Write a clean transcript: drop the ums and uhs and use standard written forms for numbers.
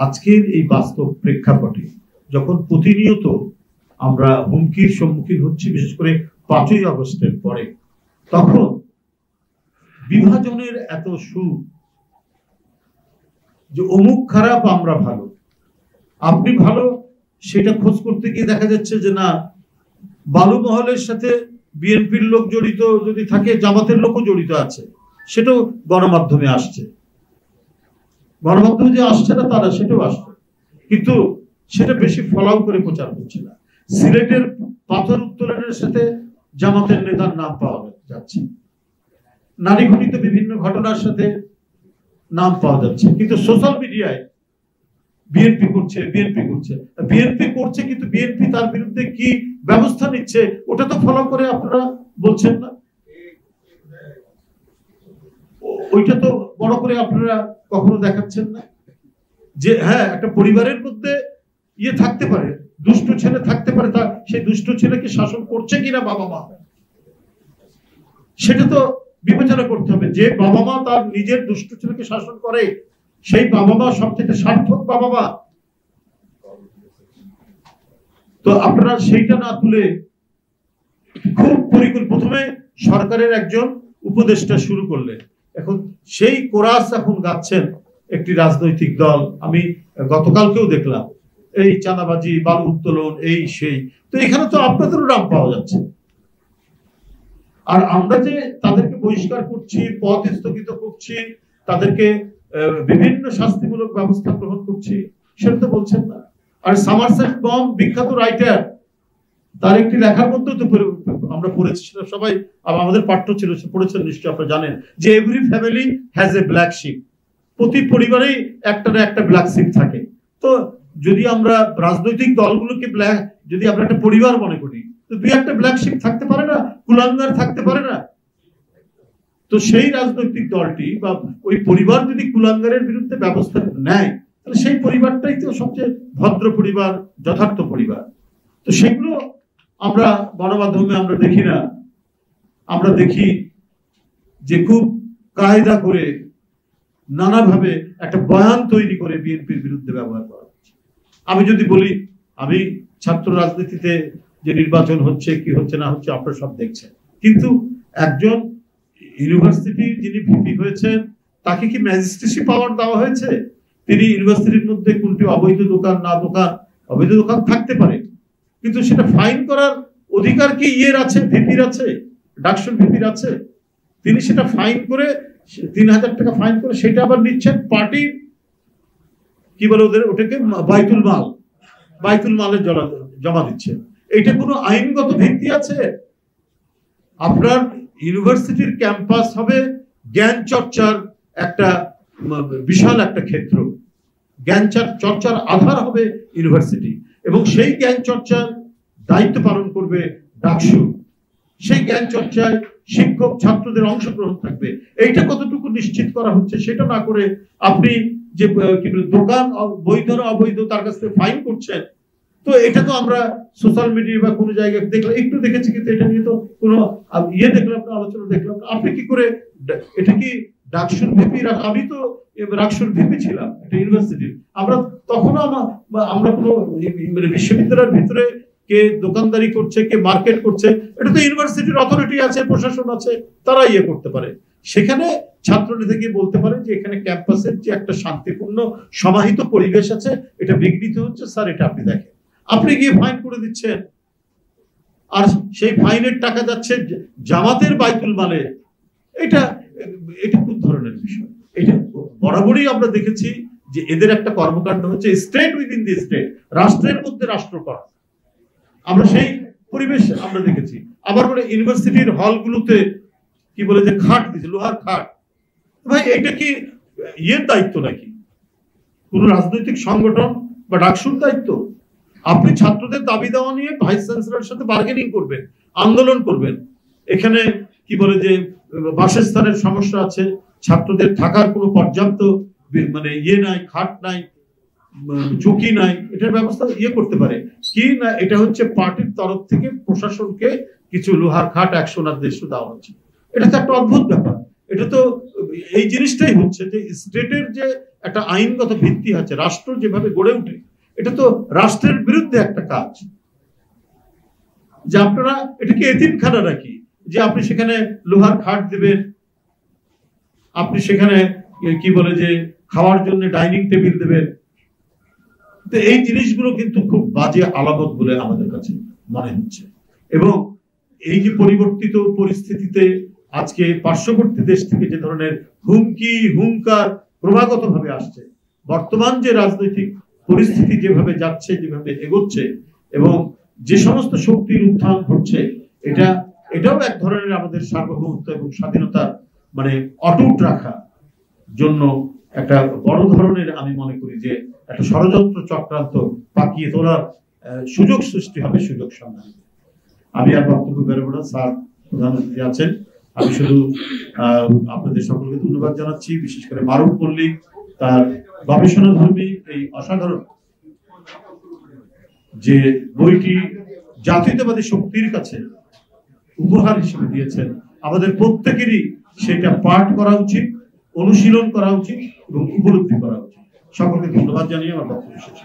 আজকের এই বাস্তব প্রেক্ষাপটে যখন প্রতিনিয়ত আমরা হুমকির সম্মুখীন হচ্ছি, বিশেষ করে 5ই আগস্টের পরে, তখন বিভাজনের এত সুর যে অমুক খারাপ আমরা ভালো, আপনি ভালো, সেটা খোঁজ করতে গিয়ে দেখা যাচ্ছে যে না, বালু মহলের সাথে বিএনপির লোক জড়িত যদি থাকে, জামাতের লোকও জড়িত আছে, সেটাও গণমাধ্যমে আসছে। গণমাধ্যমে যে আসছে না তারা সেটাও আসছে, কিন্তু সেটা বেশি ফলাও করে প্রচার হচ্ছে না। সিলেটের পাথর উত্তোলনের সাথে জামাতের নেতার নাম পাওয়া যাচ্ছে, নারী ঘটিত বিভিন্ন ঘটনার সাথে নাম পাওয়া যাচ্ছে, কিন্তু সোশ্যাল মিডিয়ায় বিএনপি করছে বিএনপি করছে বিএনপি করছে, কিন্তু বিএনপি তার বিরুদ্ধে কি ব্যবস্থা নিচ্ছে ওটা তো ফলো করে আপনারা বলছেন না। ওইটা তো বড় করে আপনারা কখনো দেখাচ্ছেন না যে হ্যাঁ, একটা পরিবারের মধ্যে ইয়ে থাকতে পারে, দুষ্ট ছেলে থাকতে পারে, তা সেই দুষ্ট ছেলেকে শাসন করছে কিনা বাবা মা, সেটা তো বিবেচনা করতে হবে। যে বাবা মা তার নিজের দুষ্ট ছেলেকে শাসন করে, সেই বাবা মা সবথেকে সার্থক বাবা মা। তো আপনারা সেইটা না তুলে খুব প্রথমে সরকারের একজন উপদেষ্টা শুরু করলেন, এখন সেই কোরাস এখন গাচ্ছেন একটি রাজনৈতিক দল। আমি গতকালকেও দেখলাম এই চাঁদাবাজি, বালু উত্তোলন, এই সেই, তো এখানে তো আপনাদেরও নাম পাওয়া যাচ্ছে। আর আমরা যে তাদেরকে বহিষ্কার করছি, পদ স্থগিত করছি, তাদেরকে বিভিন্ন শাস্তিমূলক ব্যবস্থা গ্রহণ করছি, সেটা তো বলছেন না। আর সামারসেট বম, বিখ্যাত রাইটার, তার একটি লেখার মধ্যে তো আমরা পড়েছি, সেটা সবাই আমাদের পাঠ্য ছিল, পড়েছেন নিশ্চয়ই, আপনারা জানেন যে every family has a black sheep, প্রতি পরিবারেই একটা না একটা ব্ল্যাক শিপ থাকে। তো যদি আমরা রাজনৈতিক দলগুলোকে যদি আমরা একটা পরিবার মনে করি, তো দুই একটা ব্ল্যাক শিপ থাকতে পারে না, কুলাঙ্গার থাকতে পারে না? তো সেই রাজনৈতিক দলটি বা ওই পরিবার যদি কুলাঙ্গারের বিরুদ্ধে ব্যবস্থা নেয়, তাহলে সেই পরিবারটাই তো সবচেয়ে ভদ্র পরিবার, যথার্থ পরিবার। তো সেগুলো আমরা গণমাধ্যমে আমরা দেখি না, আমরা দেখি যে খুব কায়দা করে নানাভাবে একটা বয়ান তৈরি করে বিএনপির বিরুদ্ধে ব্যবহার করা হচ্ছে। আমি যদি বলি, আমি ছাত্র রাজনীতিতে যে নির্বাচন হচ্ছে কি হচ্ছে না হচ্ছে আপনারা সব দেখছেন, কিন্তু একজন ইউনিভার্সিটি যিনি ভিপি হয়েছেন, তাকে কি ম্যাজিস্ট্রেসি পাওয়ার দেওয়া হয়েছে? তিনি ইউনিভার্সিটির মধ্যে কোনটি অবৈধ দোকান না দোকান, অবৈধ দোকান থাকতে পারে, কিন্তু সেটা ফাইন করার অধিকার কি ইয়ের আছে, ভিপির আছে, ডাকসুর ভিপির আছে? তিনি সেটা ফাইন করে 3000 টাকা ফাইন করে সেটা আবার নিচ্ছেন পার্টি, কি বলে ওদের, ওটাকে বাইতুল মালে জমা দিচ্ছে। এটা কোনো আইনগত ভিত্তি আছে? আপনার ইউনিভার্সিটির ক্যাম্পাস হবে জ্ঞান চর্চার একটা বিশাল একটা ক্ষেত্র, জ্ঞান চর্চার আধার হবে ইউনিভার্সিটি, এবং সেই জ্ঞান চর্চার দায়িত্ব পালন করবে ডাকসু। সেই জ্ঞান চর্চায় শিক্ষক ছাত্রদের অংশগ্রহণ থাকবে। এইটা কতটুকু নিশ্চিত করা হচ্ছে সেটা না করে আপনি যে দোকান বৈধ না অবৈধ তার কাছ থেকে ফাইন করছেন। তো এটা তো আমরা সোশ্যাল মিডিয়া বা কোনো জায়গায় দেখলাম, একটু দেখেছি, কিন্তু এটা নিয়ে তো কোনো দেখলাম না, আলোচনা দেখলাম না। আপনি কি করে, এটা কি ডাকসুর ভিপি? আমি তো ডাকসুর ভিপি ছিলাম একটা ইউনিভার্সিটির। আমরা তখনও আমরা কোনো বিশ্ববিদ্যালয়ের ভিতরে কে দোকানদারি করছে, কে মার্কেট করছে, এটা তো ইউনিভার্সিটির অথরিটি আছে, প্রশাসন আছে, তারা ইয়ে করতে পারে। সেখানে ছাত্রনেতা গিয়ে বলতে পারে যে এখানে ক্যাম্পাসের যে একটা শান্তিপূর্ণ সমাহিত পরিবেশ আছে, এটা বিঘ্নিত হচ্ছে, স্যার এটা আপনি দেখেন। আপনি গিয়ে ফাইন করে দিচ্ছেন, আর সেই ফাইনের টাকা যাচ্ছে জামাতের বাইতুল মালে। এটা কোন ধরনের বিষয়? এটা বরাবরই আমরা দেখেছি যে এদের একটা কর্মকাণ্ড হচ্ছে স্টেট উইদিন দি স্টেট, রাষ্ট্রের মধ্যে রাষ্ট্র করা। আমরা সেই পরিবেশ আমরা দেখেছি। আবার বলে ইউনিভার্সিটির হলগুলোতে কি বলে যে খাট দিচ্ছে, লোহার খাট। ভাই এটা কি ইয়ের দায়িত্ব নাকি কোন রাজনৈতিক সংগঠন বা ডাকসুর দায়িত্ব? আপনি ছাত্রদের দাবি দেওয়া নিয়ে ভাইস চ্যান্সেলরের সাথে বার্গেনিং করবেন, আন্দোলন করবেন। এখানে কি বলে যে বাসস্থানের সমস্যা আছে, ছাত্রদের থাকার কোনো পর্যাপ্ত ইয়ে নাই, খাট নাই, ঝুঁকি নাই, এটার ব্যবস্থা ইয়ে করতে পারে কি না? এটা হচ্ছে পার্টির তরফ থেকে প্রশাসনকে কিছু লোহার খাট 100 দেওয়া হচ্ছে। এটা তো একটা অদ্ভুত ব্যাপার। এটা তো এই জিনিসটাই হচ্ছে যে স্টেটের যে একটা আইনগত ভিত্তি আছে, রাষ্ট্র যেভাবে গড়ে ওঠে, এটা তো রাষ্ট্রের বিরুদ্ধে একটা কাজ যে আপনারা এটাকে এতিমখানা নাকি যে আপনি সেখানে লোহার খাট দেবেন, আপনি সেখানে কি বলে যে খাওয়ার জন্য ডাইনিং টেবিল দেবেন। তো এই জিনিসগুলো কিন্তু খুব বাজে আলামত বলে আমাদের কাছে মনে হচ্ছে। এবং এই যে পরিবর্তিত পরিস্থিতিতে আজকে পার্শ্ববর্তী দেশ থেকে যে ধরনের হুমকি হুঙ্কার ক্রমাগত ভাবে আসছে, বর্তমান যে রাজনৈতিক পরিস্থিতি যেভাবে যাচ্ছে, যেভাবে এগোচ্ছে এবং যে সমস্ত শক্তির উত্থান ঘটছে, এটাও এক ধরনের আমাদের সার্বভৌমত্ব এবং স্বাধীনতা মানে অটুট রাখার জন্য একটা বড় ধরনের আমি মনে করি যে একটা ষড়যন্ত্র চক্রান্ত পাকিয়ে তোলার সুযোগ সৃষ্টি হবে, সুযোগ সন্ধান। আমি আর বক্তব্য বেরোবো না, স্যার প্রধানমন্ত্রী আছেন। আমি শুধু আপনাদের সকলকে ধন্যবাদ জানাচ্ছি, বিশেষ করে মারুফ মল্লিক তার গবেষণাধর্মী এই অসাধারণ যে বইটি জাতীয়তাবাদী শক্তির কাছে উপহার হিসেবে দিয়েছেন। আমাদের প্রত্যেকেরই সেটা পাঠ করা উচিত, অনুশীলন করা উচিত এবং উপলব্ধি করা উচিত। সকলকে ধন্যবাদ জানিয়ে আমার বক্তব্য শেষ করছি।